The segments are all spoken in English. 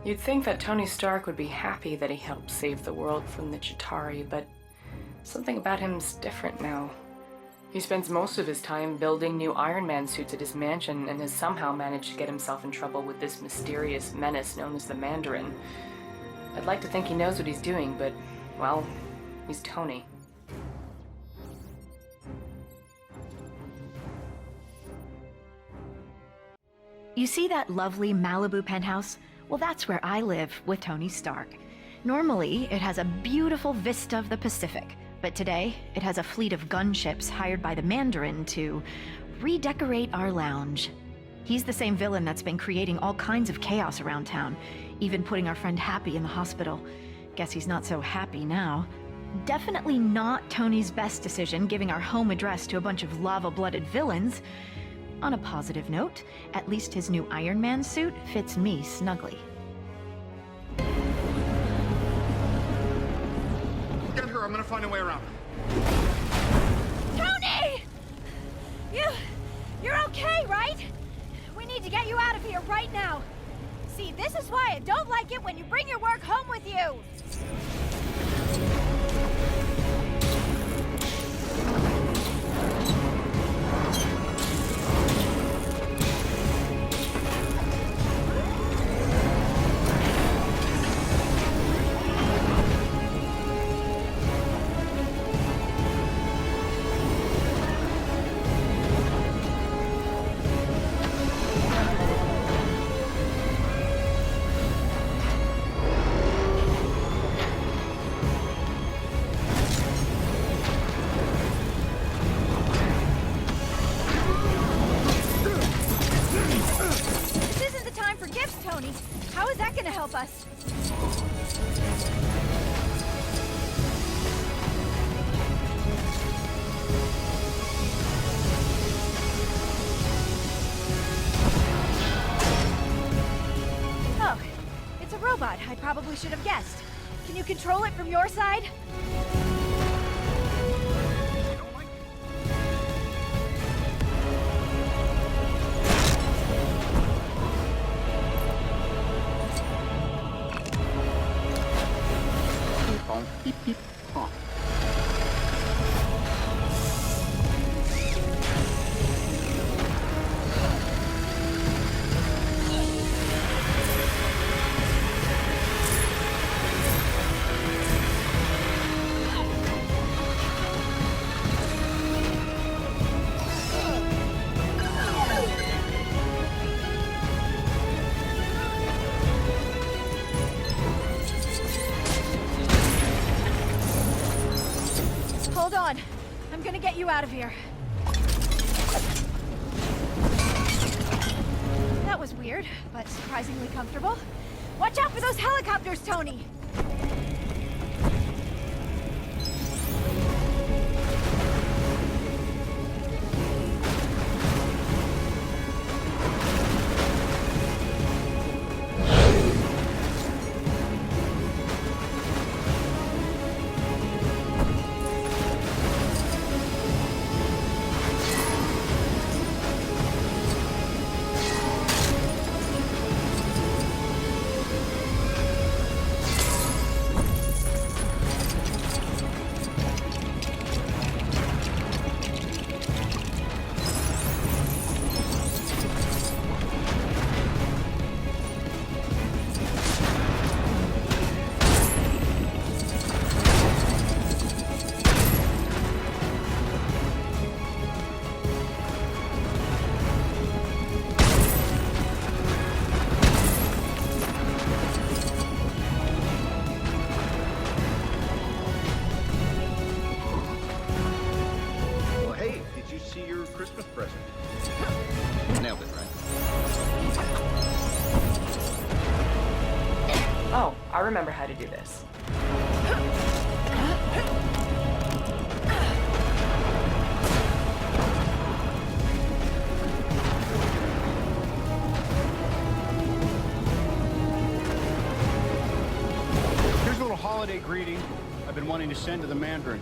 You'd think that Tony Stark would be happy that he helped save the world from the Chitauri, but something about him's different now. He spends most of his time building new Iron Man suits at his mansion and has somehow managed to get himself in trouble with this mysterious menace known as the Mandarin. I'd like to think he knows what he's doing, but, well, he's Tony. You see that lovely Malibu penthouse? Well, that's where I live with Tony Stark. Normally, it has a beautiful vista of the Pacific, but today, it has a fleet of gunships hired by the Mandarin to redecorate our lounge. He's the same villain that's been creating all kinds of chaos around town, even putting our friend Happy in the hospital. Guess he's not so happy now. Definitely not Tony's best decision giving our home address to a bunch of lava-blooded villains. On a positive note, at least his new Iron Man suit fits me snugly. Get her, I'm gonna find a way around. Tony! You're okay, right? We need to get you out of here right now. See, this is why I don't like it when you bring your work home with you. How is that gonna help us? Oh, it's a robot. I probably should have guessed. Can you control it from your side? Beep, beep, honk. Hold on. I'm gonna get you out of here. That was weird, but surprisingly comfortable. Watch out for those helicopters, Tony! Christmas present. Nailed it, right? Oh, I remember how to do this. Here's a little holiday greeting I've been wanting to send to the Mandarin.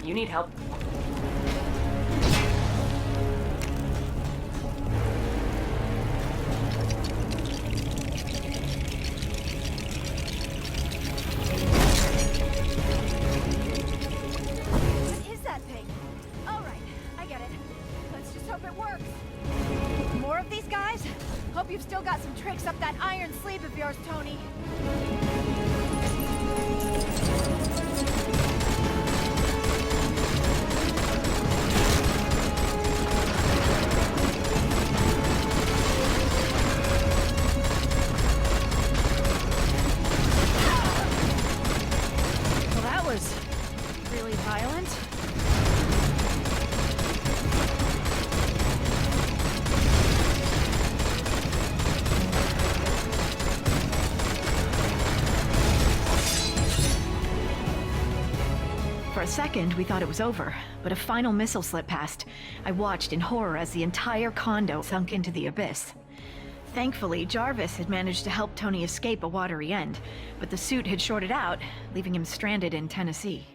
You need help? What is that thing? All right, I get it. Let's just hope it works. More of these guys? Hope you've still got some tricks up that iron sleeve of yours, Tony. Well, that was really violent. For a second, we thought it was over, but a final missile slipped past. I watched in horror as the entire condo sunk into the abyss. Thankfully, Jarvis had managed to help Tony escape a watery end, but the suit had shorted out, leaving him stranded in Tennessee.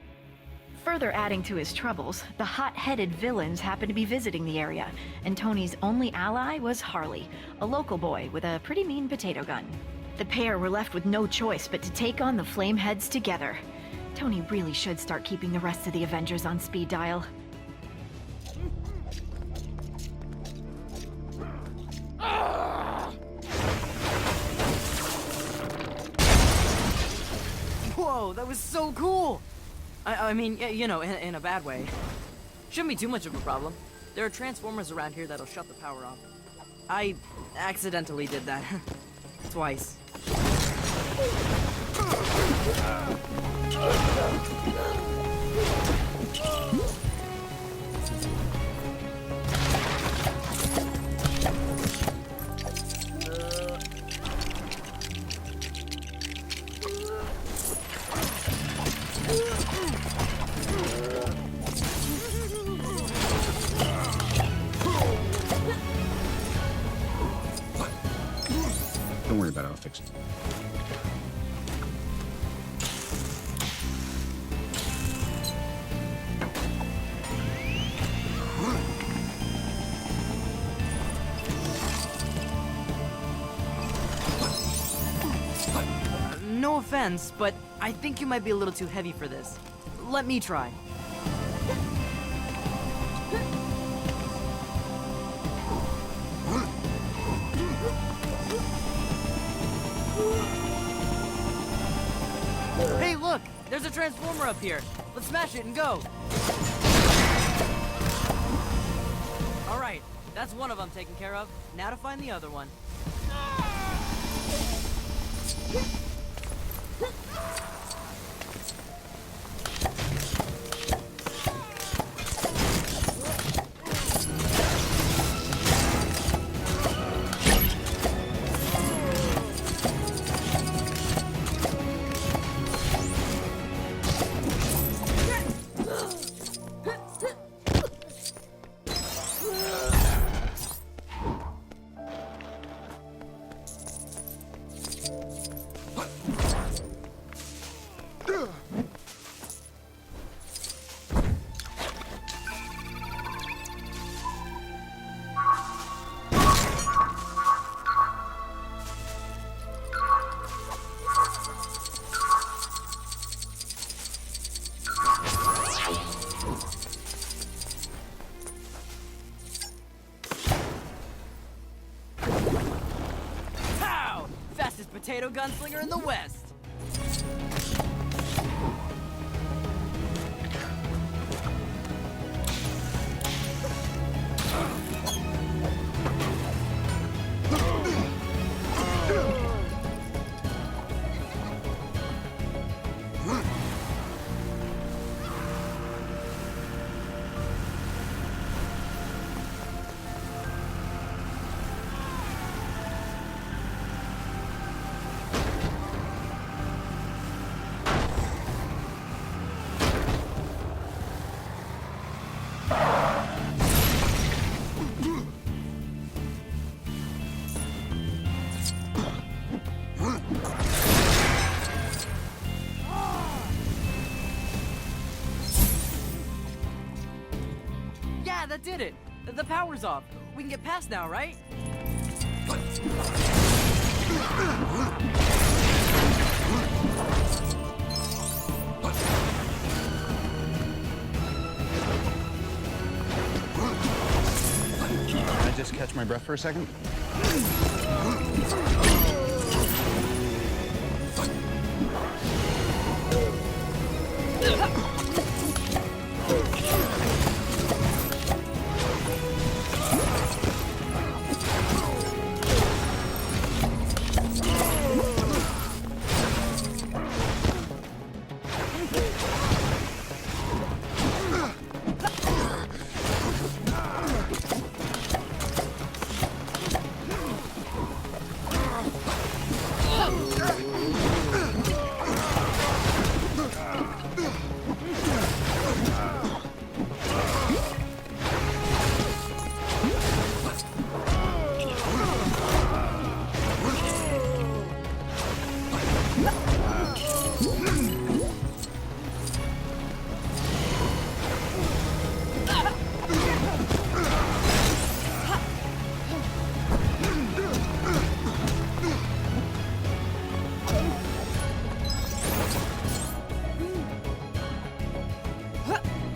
Further adding to his troubles, the hot-headed villains happened to be visiting the area, and Tony's only ally was Harley, a local boy with a pretty mean potato gun. The pair were left with no choice but to take on the Flameheads together. Tony really should start keeping the rest of the Avengers on speed dial. Whoa, that was so cool! I mean, you know, in a bad way. Shouldn't be too much of a problem. There are transformers around here that'll shut the power off. I accidentally did that. Twice. Don't worry about it, I'll fix it. No offense, but I think you might be a little too heavy for this. Let me try. Hey, look! There's a transformer up here. Let's smash it and go. All right, that's one of them taken care of. Now to find the other one. Potato gunslinger in the West. that did it. The power's off. We can get past now, right? Can I just catch my breath for a second?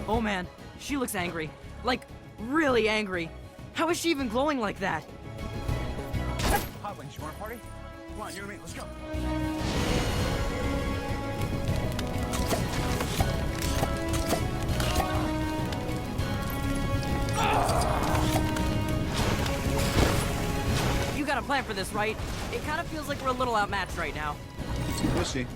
Oh man, she looks angry. Like, really angry. How is she even glowing like that? Hot wings, you want a party? Come on, you and me, let's go. You got a plan for this, right? It kind of feels like we're a little outmatched right now. We'll see.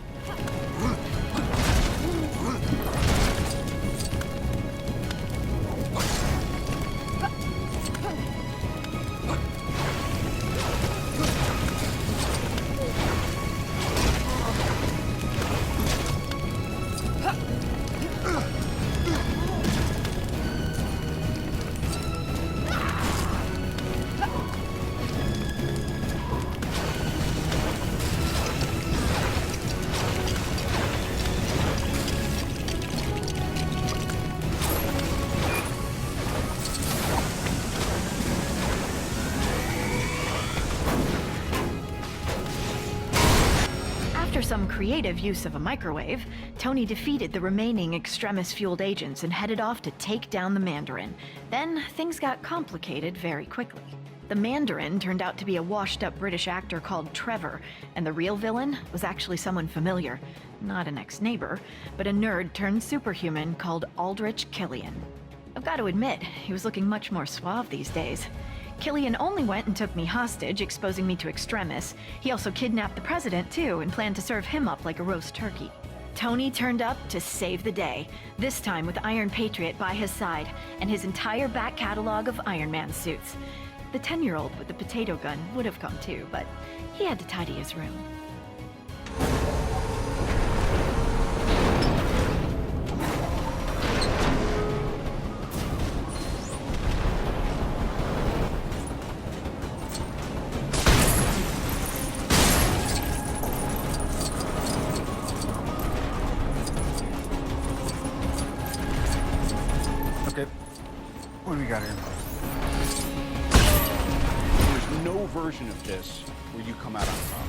After some creative use of a microwave, Tony defeated the remaining Extremis-fueled agents and headed off to take down the Mandarin. Then, things got complicated very quickly. The Mandarin turned out to be a washed-up British actor called Trevor, and the real villain was actually someone familiar. Not an ex-neighbor, but a nerd-turned-superhuman called Aldrich Killian. I've got to admit, he was looking much more suave these days. Killian only went and took me hostage, exposing me to Extremis. He also kidnapped the president, too, and planned to serve him up like a roast turkey. Tony turned up to save the day, this time with Iron Patriot by his side, and his entire back catalog of Iron Man suits. The 10-year-old with the potato gun would have come too, but he had to tidy his room. Okay, what do we got here? There's no version of this where you come out on top.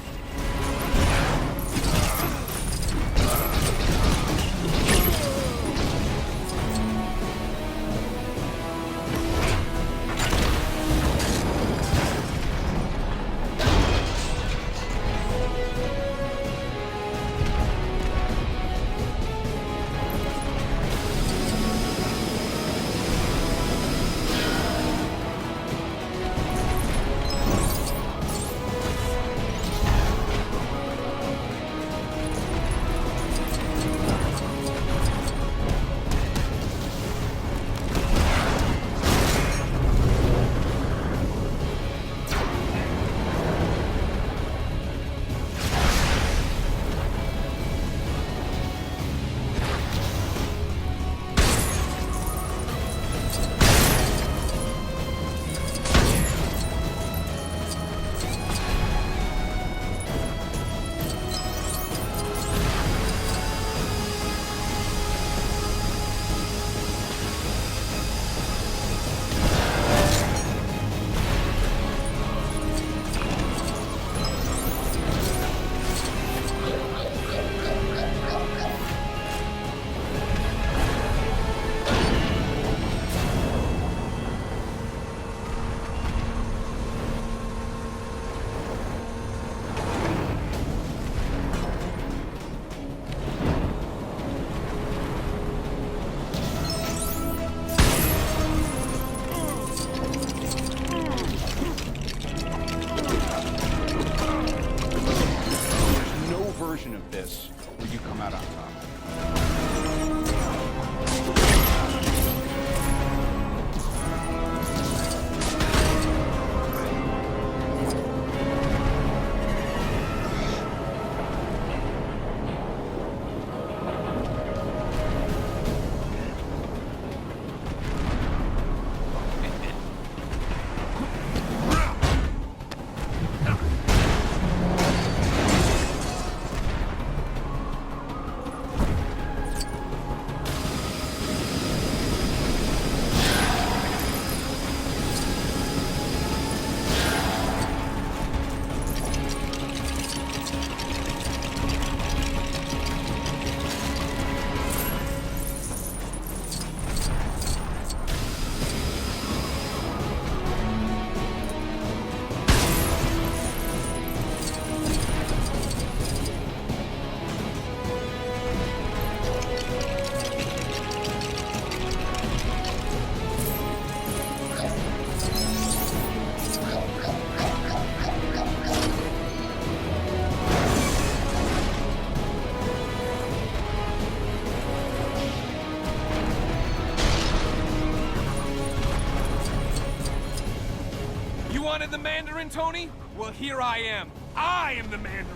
wanted the Mandarin, Tony? Well, here I am. I am the Mandarin.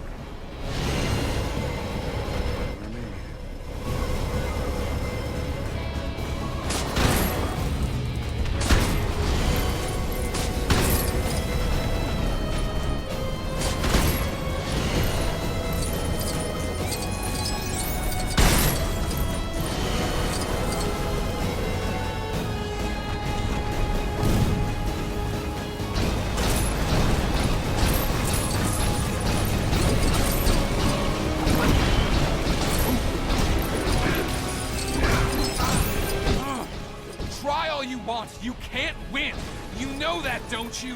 Try all you want. You can't win. You know that, don't you?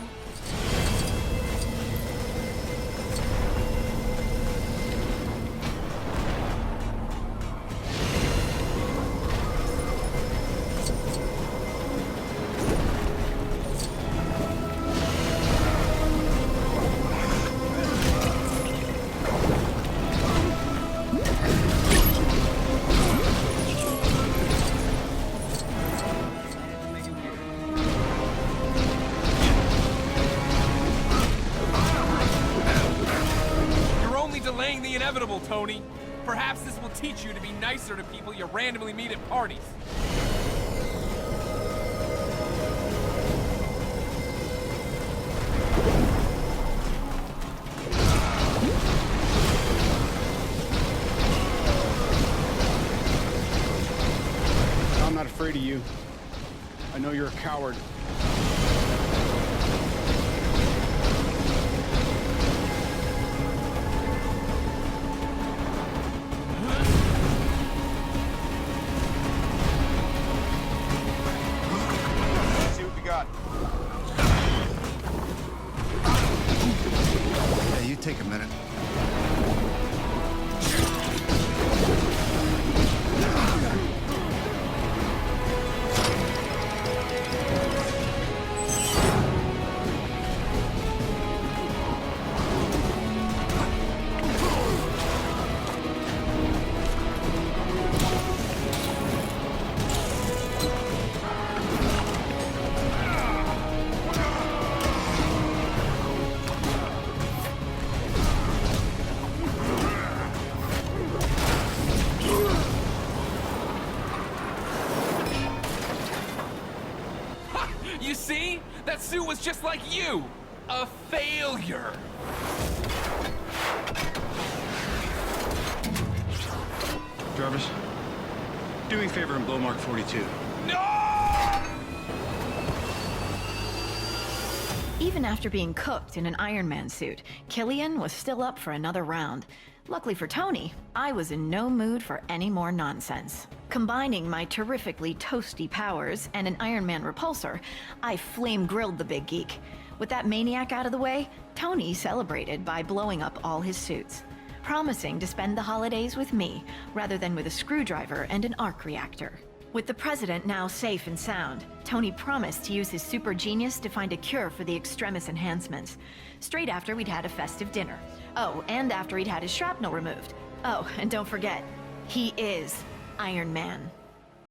Delaying the inevitable, Tony. Perhaps this will teach you to be nicer to people you randomly meet at parties. I'm not afraid of you. I know you're a coward. See what we got. Yeah, you take a minute. You see? That suit was just like you! A failure! Jarvis, do me a favor and blow Mark 42. No! Even after being cooked in an Iron Man suit, Killian was still up for another round. Luckily for Tony, I was in no mood for any more nonsense. Combining my terrifically toasty powers and an Iron Man repulsor, I flame-grilled the big geek. With that maniac out of the way, Tony celebrated by blowing up all his suits, promising to spend the holidays with me rather than with a screwdriver and an arc reactor. With the president now safe and sound, Tony promised to use his super genius to find a cure for the extremis enhancements, straight after we'd had a festive dinner. Oh, and after he'd had his shrapnel removed. Oh, and don't forget, he is Iron Man.